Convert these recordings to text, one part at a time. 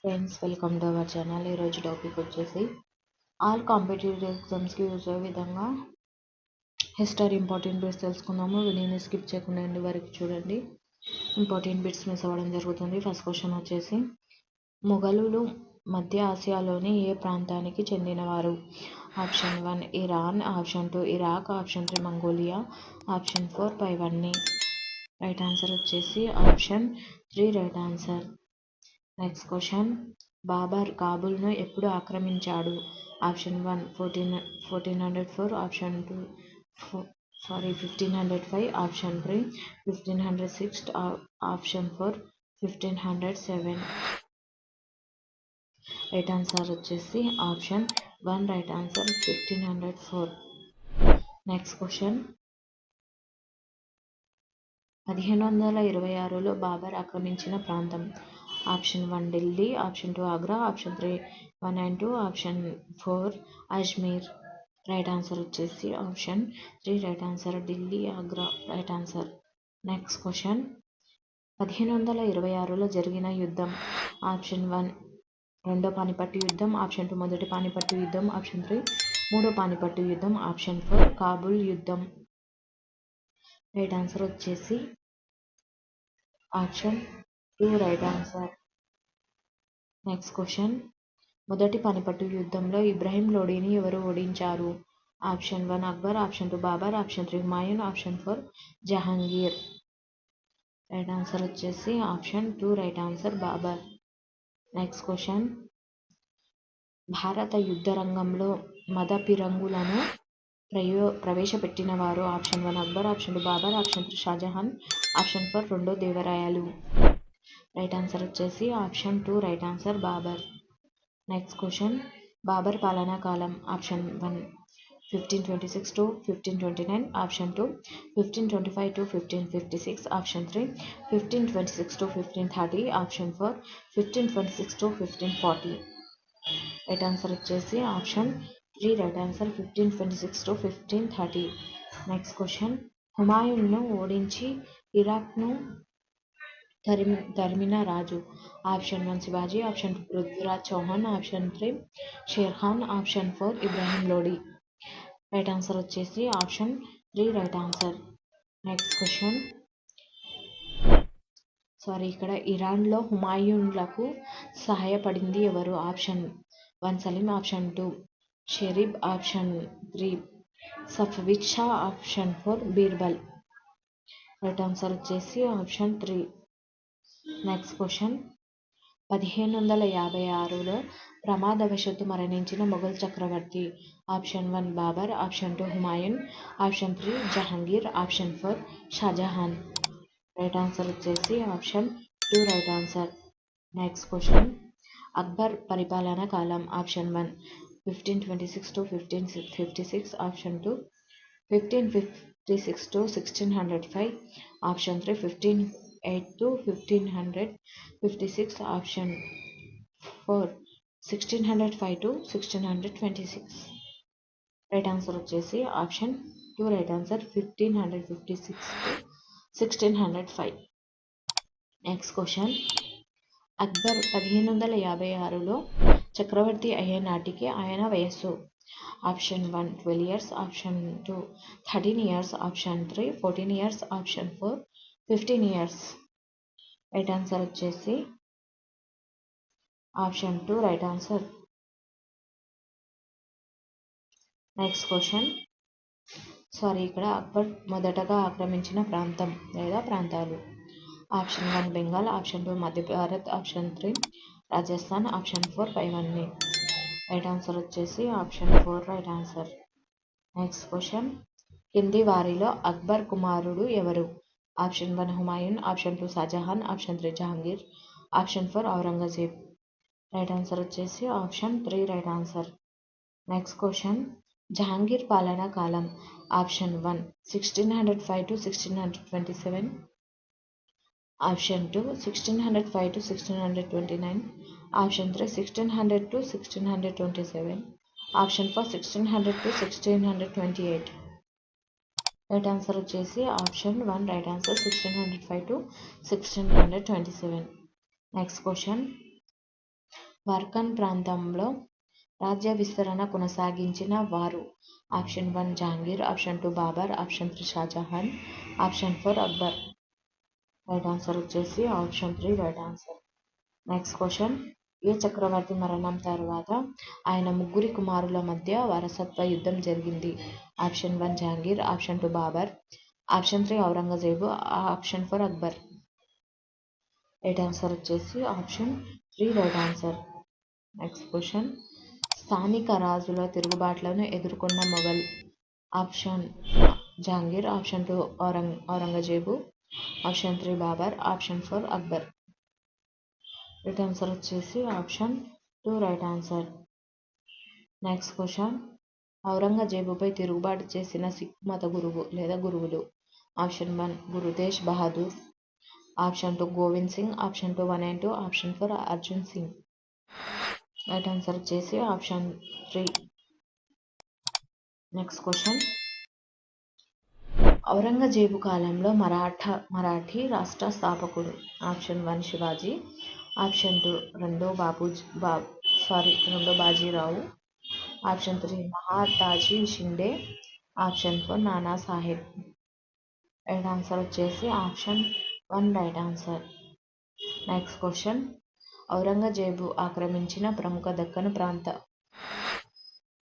Friends, welcome to our channel. ఈరోజు topic వచ్చేసి all competitive ఎగ్జామ్స్కి యూజ్ అయ్యే విధంగా హిస్టరీ ఇంపార్టెంట్ బిట్స్ తెలుసుకుందాము. వీడియోని స్కిప్ చేయకుండా ఎండ్ వరకు చూడండి. ఇంపార్టెంట్ బిట్స్ మిస్ అవ్వడం జరుగుతుంది. ఫస్ట్ క్వశ్చన్ వచ్చేసి మొఘలులు మధ్య ఆసియాలోని ఏ ప్రాంతానికి చెందినవారు? Option 1 Iran, option 2 Iraq, option 3 Mongolia, option 4 పైవన్నీ. రైట్ ఆన్సర్ వచ్చేసి option 3 right answer. Next question Babur కాబూల్ను ఎప్పుడు ఆక్రమించాడు? Option 1 1404, option 2 1505, option 3 1506, option 4 1507. Right answer వచ్చేసి option 1 right answer 1504. Next question 1526లో బాబర్ ఆక్రమించిన ప్రాంతం? Option 1 Delhi, option 2 Agra, option 3 1 and 2, option 4 Ajmer. Right answer వచ్చేసి option 3 right answer Delhi, Agra right answer. Next question 1526లో జరిగిన యుద్ధం? ఆప్షన్ 1 రెండో పానిపట్టు యుద్ధం, ఆప్షన్ 2 మొదటి పానిపట్టు యుద్ధం, ఆప్షన్ 3 మూడో పానిపట్టు యుద్ధం, ఆప్షన్ 4 కాబూల్ యుద్ధం. రైట్ ఆన్సర్ వచ్చేసి option 2 right answer. Next question మొదటి పానిపట్టు యుద్ధంలో ఇబ్రాహిం లోడీని ఎవరు ఓడించారు? Option 1 Akbar, option 2 Babur, option 3 Humayun, option 4 Jahangir. Right answer వచ్చేసి option 2 right answer Babur. Next question భారత యుద్ధ రంగంలో మద పిరంగులను ప్రవేశపెట్టిన వారు? Option 1 Akbar, option 2 Babur, option 3 Shah Jahan, option 4 రెండో దేవరాయలు. రైట్ ఆన్సర్ వచ్చేసి option 2 right answer Babur. Next question Babur పాలనా కాలం? Option 1 1526 to 1529, option 2 1525 to 1556, option 3 1526 to 1530, option 4 1526 to 1540. Right answer వచ్చేసి option 3 right answer 1526 to 1530. Next question హుమాయూన్ను ఓడించి ఇరాక్ను తరిమిన రాజు? Option 1 Shivaji, option 2 Prithviraj Chauhan, option 3 Sher Khan, option 4 Ibrahim Lodi. Right answer వచ్చేసి option 3 right answer. Next question ఇక్కడ ఇరాన్లో హుమాయూన్లకు సహాయపడింది ఎవరు? Option 1 Salim, option 2 Sharif, option 3 Safavid Shah, option 4 Birbal. Right answer వచ్చేసి ఆప్షన్ 3. నెక్స్ట్ క్వశ్చన్ 1556లో ప్రమాదవశాత్తు మరణించిన మొఘల్ చక్రవర్తి? Option 1 Babur, option 2 Humayun, option 3 Jahangir, option 4 Shah Jahan. Right answer వచ్చేసి option 2 right answer. Next question Akbar పరిపాలనా కాలం? Option 1 1526 to 1556, option 2 1556 to 1605, option 3 1508 to 1556, option 4 1605 to 1626. Right answer వచ్చేసి option 2 right answer 1556 to 1605. Next question Akbar 1556లో చక్రవర్తి అయ్యే నాటికి ఆయన వయస్సు? Option 1 12 years, option 2 13 years, option 3 14 years, option 4 15 years. Right answer వచ్చేసి option 2 right answer. Next question ఇక్కడ అక్బర్ మొదటగా ఆక్రమించిన ప్రాంతం లేదా ప్రాంతాలు? ఆప్షన్ 1 బెంగాల్, ఆప్షన్ 2 మధ్య భారత్, ఆప్షన్ 3 రాజస్థాన్, ఆప్షన్ 4 పైవన్నీ. రైట్ ఆన్సర్ వచ్చేసి option 4 right answer. Next question కింది వారిలో అక్బర్ కుమారుడు ఎవరు? Option 1 Humayun, option 2 Shah Jahan, option 3 Jahangir, option 4 Aurangzeb. Right answer వచ్చేసి option 3 right answer. Next question Jahangir పాలనా కాలం? Option 1 1605 to 1627, option 2 1605 to 1629, option 3 1600 to 1627, option 4 1600 to 1628. Right answer వచ్చేసి option 1 right answer 1605 to 1627. Next question బర్ఖాన్ ప్రాంతంలో రాజ్య విస్తరణ కొనసాగించిన వారు. Option 1 Jahangir, option 2 Babur, option 3 Shah Jahan, option 4 Akbar. Right answer వచ్చేసి option 3 right answer. Next question. ఏ చక్రవర్తి మరణం తర్వాత ఆయన ముగ్గురి కుమారుల మధ్య వారసత్వ యుద్ధం జరిగింది? Option 1 Jahangir, option 2 Babur, option 3 Aurangzeb, option 4 Akbar. Right answer వచ్చేసి option 3 right answer. Next question. స్థానిక రాజుల తిరుగుబాట్లను ఎదుర్కొన్న Mughal. Option Jahangir, option 2 Aurangzeb, option 3 Babur, option 4 Akbar. Right answer వచ్చేసి option 2 right answer. Next question. ఔరంగజేబుపై తిరుగుబాటు చేసిన సిక్ మత గురువు లేదా గురువులు. Option 1 Guru Tegh Bahadur, option 2 Govind Singh, option 2 192, option 4 Arjun Singh. Right answer వచ్చేసి ఆప్షన్ 3. Next question. ఔరంగజేబు కాలంలో మరాఠీ రాష్ట్ర స్థాపకుడు. ఆప్షన్ 1 శివాజీ, ఆప్షన్ 2 రెండో Bajirao, option 3 Mahadaji Shinde, option 4 Nana Sahib. Right answer వచ్చేసి option 1 right answer. Next question. Aurangzeb ఆక్రమించిన ప్రముఖ దక్కను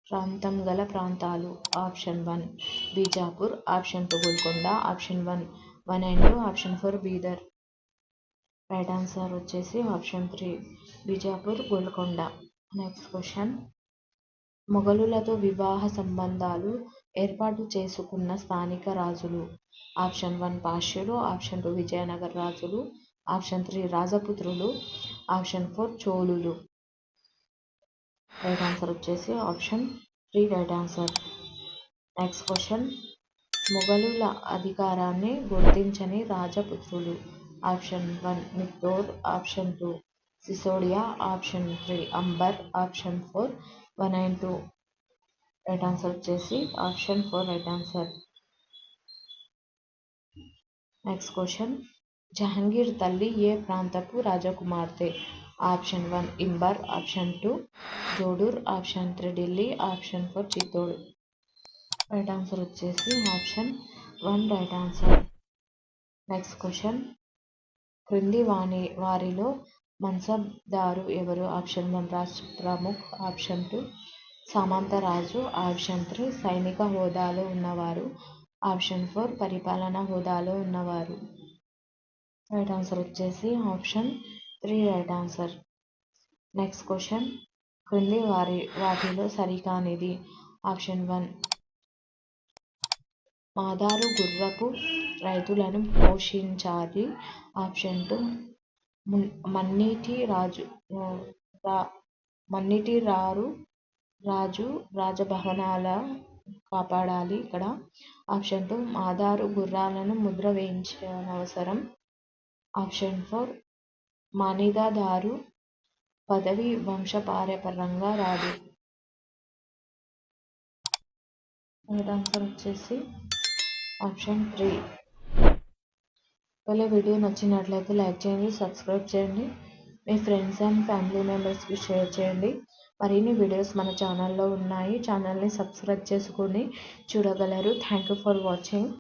ప్రాంతం గల ప్రాంతాలు. Option 1 Bijapur, option 2 Golconda, option 1 192, option 4 Bidar. Right answer వచ్చేసి option 3 Bijapur, Golconda. Next question. మొఘలులతో వివాహ సంబంధాలు ఏర్పాటు చేసుకున్న స్థానిక రాజులు. ఆప్షన్ 1 పాష్యులు, ఆప్షన్ 2 విజయనగర రాజులు, ఆప్షన్ 3 రాజపుత్రులు, ఆప్షన్ 4 చోళులు. రైట్ ఆన్సర్ వచ్చేసి option 3 right answer. Next question. మొఘలుల అధికారాన్ని గుర్తించని రాజపుత్రులు. ఆప్షన్ 1 మిత్తోర్, option 2 Sisodia, option 3 Amber, option 4 192. Right answer వచ్చేసి option 4 right answer. Next question. Jahangir తల్లి ఏ ప్రాంతపు రాజకుమార్తె? ఆప్షన్ 1 ఇంబర్, ఆప్షన్ 2 జోడూర్, option 3 Delhi, option 4 Chittor. Right answer వచ్చేసి option 1 right answer. Next question. క్రింది వారిలో మన్సబ్దారు ఎవరు? ఆప్షన్ 1 రాష్ట్ర ప్రముఖ్, ఆప్షన్ 2 సామంతరాజు, ఆప్షన్ 3 సైనిక హోదాలో ఉన్నవారు, ఆప్షన్ 4 పరిపాలనా హోదాలో ఉన్నవారు. రైట్ ఆన్సర్ వచ్చేసి option 3 right answer. Next question. క్రింది వాటిలో సరికానిది. ఆప్షన్ 1 మాదారు గుర్రపు రైతులను పోషించాలి, ఆప్షన్ 2 మన్నిటి రాజు రాజభవనాల కాపాడాలి ఇక్కడ. ఆప్షన్ 2 మాదారు గుర్రాలను ముద్ర వేయించనవసరం, ఆప్షన్ 4 మానిదాదారు పదవి వంశపారంపర్యంగా రాదు. రైట్ ఆన్సర్ వచ్చేసి ఆప్షన్ 3. ఒకవేళ వీడియో నచ్చినట్లయితే లైక్ చేయండి, సబ్స్క్రైబ్ చేయండి, మీ ఫ్రెండ్స్ అండ్ ఫ్యామిలీ మెంబర్స్కి షేర్ చేయండి. మరిన్ని వీడియోస్ మన ఛానల్లో ఉన్నాయి. ఛానల్ని సబ్స్క్రైబ్ చేసుకొని చూడగలరు. Thank you for watching.